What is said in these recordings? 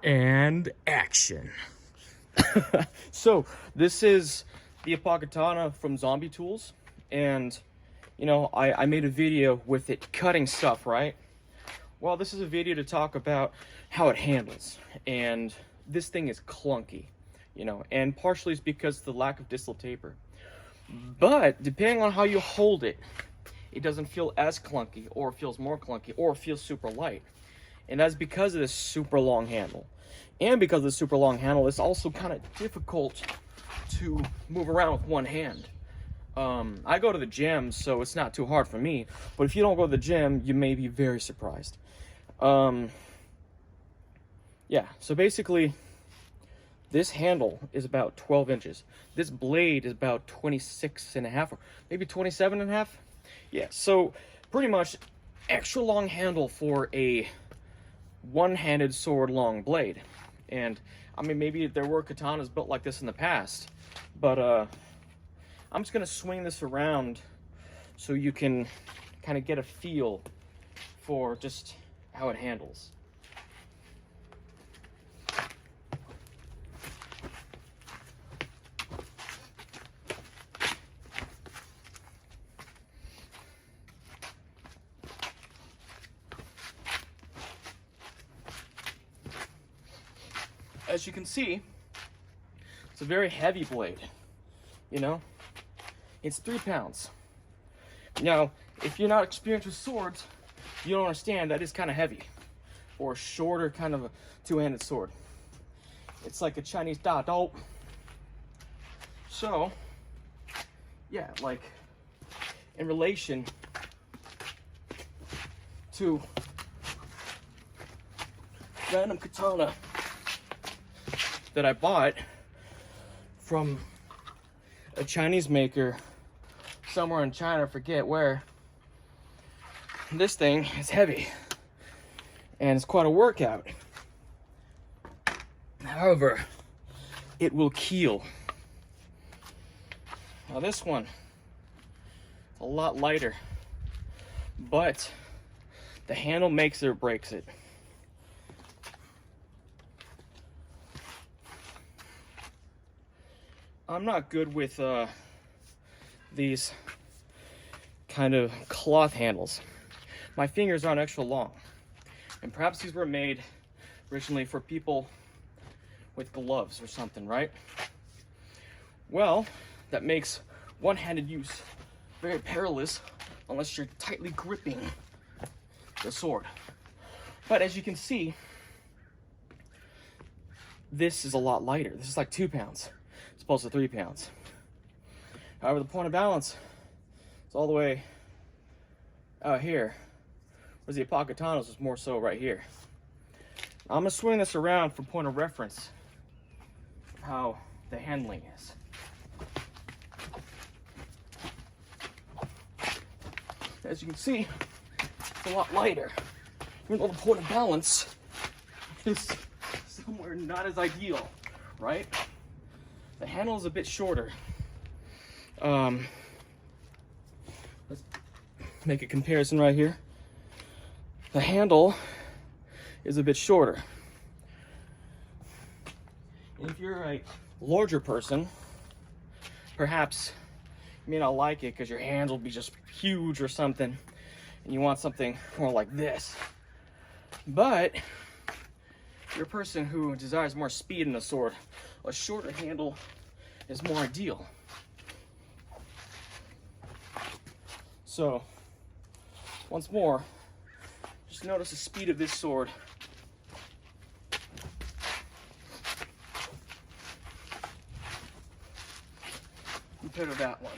And action. So this is the Apocatana from Zombie Tools, and you know, I made a video with it cutting stuff, right? Well, this is a video to talk about how it handles, and this thing is clunky, you know, and partially it's because of the lack of distal taper. But depending on how you hold it, it doesn't feel as clunky, or it feels more clunky, or it feels super light. And that's because of this super long handle. And because of the super long handle, it's also kind of difficult to move around with one hand. I go to the gym, so it's not too hard for me. But if you don't go to the gym, you may be very surprised. Yeah, so basically, this handle is about 12 inches. This blade is about 26 and a half, or maybe 27 and a half. Yeah, so pretty much extra long handle for a one-handed sword long blade. And I mean, maybe there were katanas built like this in the past, but I'm just gonna swing this around so you can kind of get a feel for just how it handles. As you can see, it's a very heavy blade, you know? It's 3 pounds. Now, if you're not experienced with swords, you don't understand that is kind of heavy. Or a shorter kind of a two-handed sword. It's like a Chinese da do. So, yeah, like, in relation to random katana that I bought from a Chinese maker somewhere in China, I forget where. This thing is heavy and it's quite a workout. However, it will keel. Now this one, a lot lighter, but the handle makes it or breaks it. I'm not good with these kind of cloth handles. My fingers aren't extra long. And perhaps these were made originally for people with gloves or something, right? Well, that makes one-handed use very perilous unless you're tightly gripping the sword. But as you can see, this is a lot lighter. This is like 2 pounds. Opposed to 3 pounds. However, the point of balance is all the way out here, whereas the Apocatanas is more so right here. I'm gonna swing this around for point of reference of how the handling is. As you can see, it's a lot lighter, even though the point of balance is somewhere not as ideal, right? The handle is a bit shorter. Let's make a comparison right here. The handle is a bit shorter. And if you're a larger person, perhaps you may not like it because your hands will be just huge or something, and you want something more like this. But if you're a person who desires more speed in a sword, a shorter handle is more ideal. So, once more, just notice the speed of this sword. Compared to that one.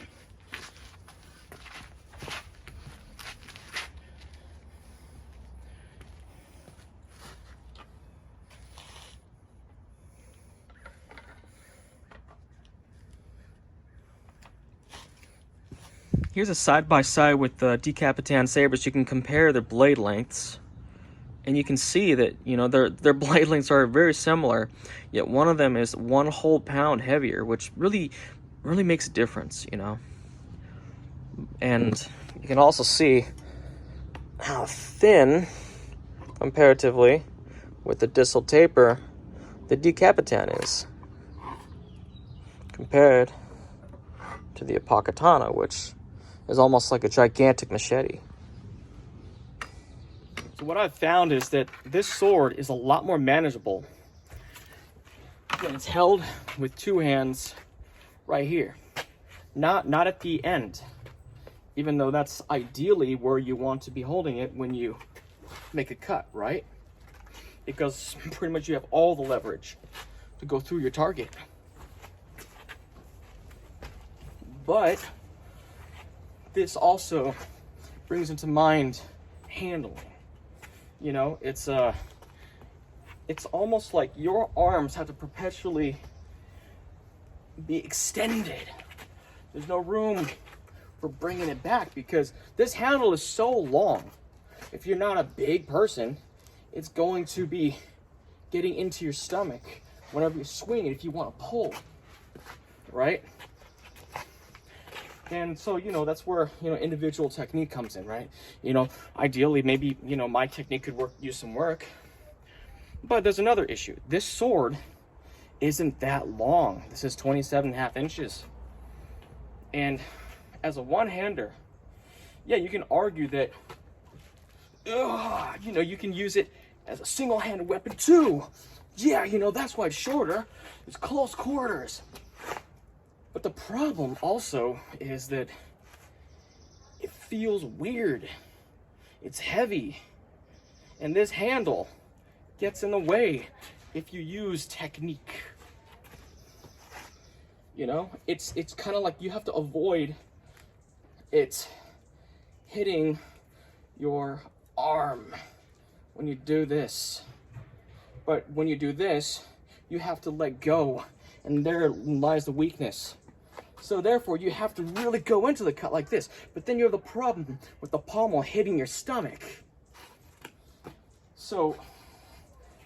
Here's a side-by-side with the Apocatana sabers. You can compare their blade lengths, and you can see that, you know, their blade lengths are very similar, yet one of them is 1 whole pound heavier, which really makes a difference, you know. And you can also see how thin, comparatively, with the distal taper, the Apocatana is compared to the Apocatana, which is almost like a gigantic machete. So what I've found is that this sword is a lot more manageable when it's held with two hands right here, not at the end, even though that's ideally where you want to be holding it when you make a cut, right? Because pretty much you have all the leverage to go through your target. But this also brings into mind handling. You know, it's almost like your arms have to perpetually be extended. There's no room for bringing it back because this handle is so long. If you're not a big person, it's going to be getting into your stomach whenever you swing it if you want to pull, right? And so, you know, that's where, you know, individual technique comes in, right? You know, ideally, maybe, you know, my technique could use some work. But there's another issue. This sword isn't that long. This is 27.5 inches. And as a one-hander, yeah, you can argue that, you know, you can use it as a single-handed weapon too. Yeah, you know, that's why it's shorter. It's close quarters. But the problem also is that it feels weird. It's heavy. And this handle gets in the way if you use technique. You know, it's kind of like you have to avoid it hitting your arm when you do this. But when you do this, you have to let go, and there lies the weakness. So therefore, you have to really go into the cut like this. But then you have the problem with the pommel hitting your stomach. So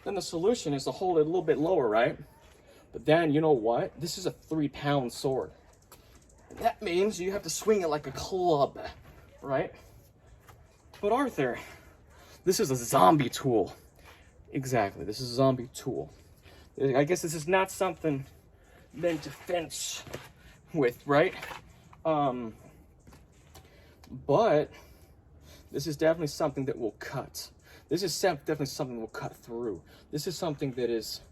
then the solution is to hold it a little bit lower, right? But then, you know what? This is a 3-pound sword. And that means you have to swing it like a club, right? But Arthur, this is a zombie tool. Exactly, this is a zombie tool. I guess this is not something meant to fence with, right? But this is definitely something that will cut. This is definitely something that will cut through. This is something that is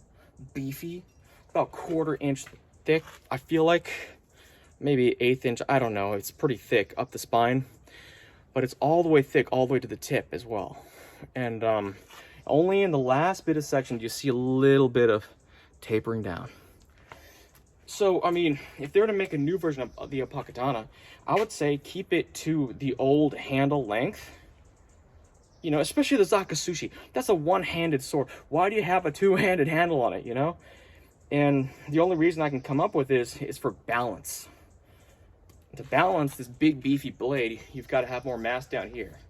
beefy, about 1/4 inch thick. I feel like maybe 1/8 inch. I don't know. It's pretty thick up the spine, but it's all the way thick, all the way to the tip as well. And only in the last bit of section do you see a little bit of tapering down. So, I mean, if they were to make a new version of the Apocatana, I would say keep it to the old handle length. You know, especially the Zakasushi. That's a one-handed sword. Why do you have a two-handed handle on it, you know? And the only reason I can come up with this is for balance. To balance this big, beefy blade, you've got to have more mass down here.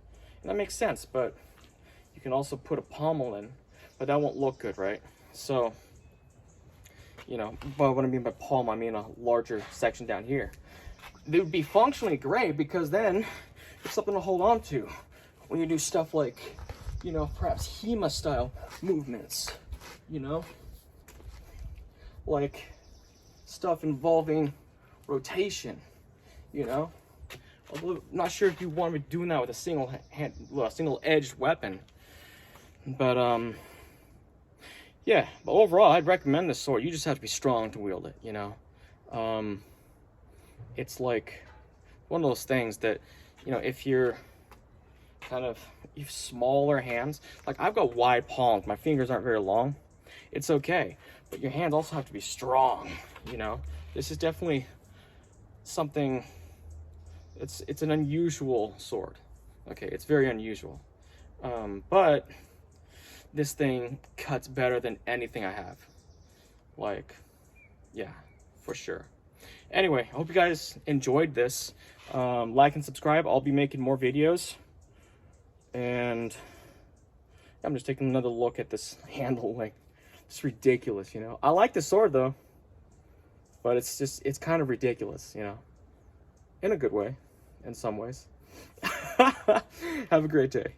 And that makes sense, but you can also put a pommel in, but that won't look good, right? So, you know, but what I mean by palm, I mean a larger section down here. It would be functionally great because then it's something to hold on to when you do stuff like, you know, perhaps HEMA style movements, you know, like stuff involving rotation, you know. Although I'm not sure if you want to be doing that with a single edged weapon, but yeah, but overall, I'd recommend this sword. You just have to be strong to wield it, you know? It's like one of those things that, you know, if you're kind of, you have smaller hands, like I've got wide palms, my fingers aren't very long, it's okay. But your hands also have to be strong, you know? This is definitely something, it's an unusual sword. Okay, it's very unusual. But this thing cuts better than anything I have. Like, yeah, for sure. Anyway, I hope you guys enjoyed this. Like and subscribe. I'll be making more videos. And I'm just taking another look at this handle. Like, it's ridiculous, you know. I like the sword, though. But it's kind of ridiculous, you know. In a good way, in some ways. Have a great day.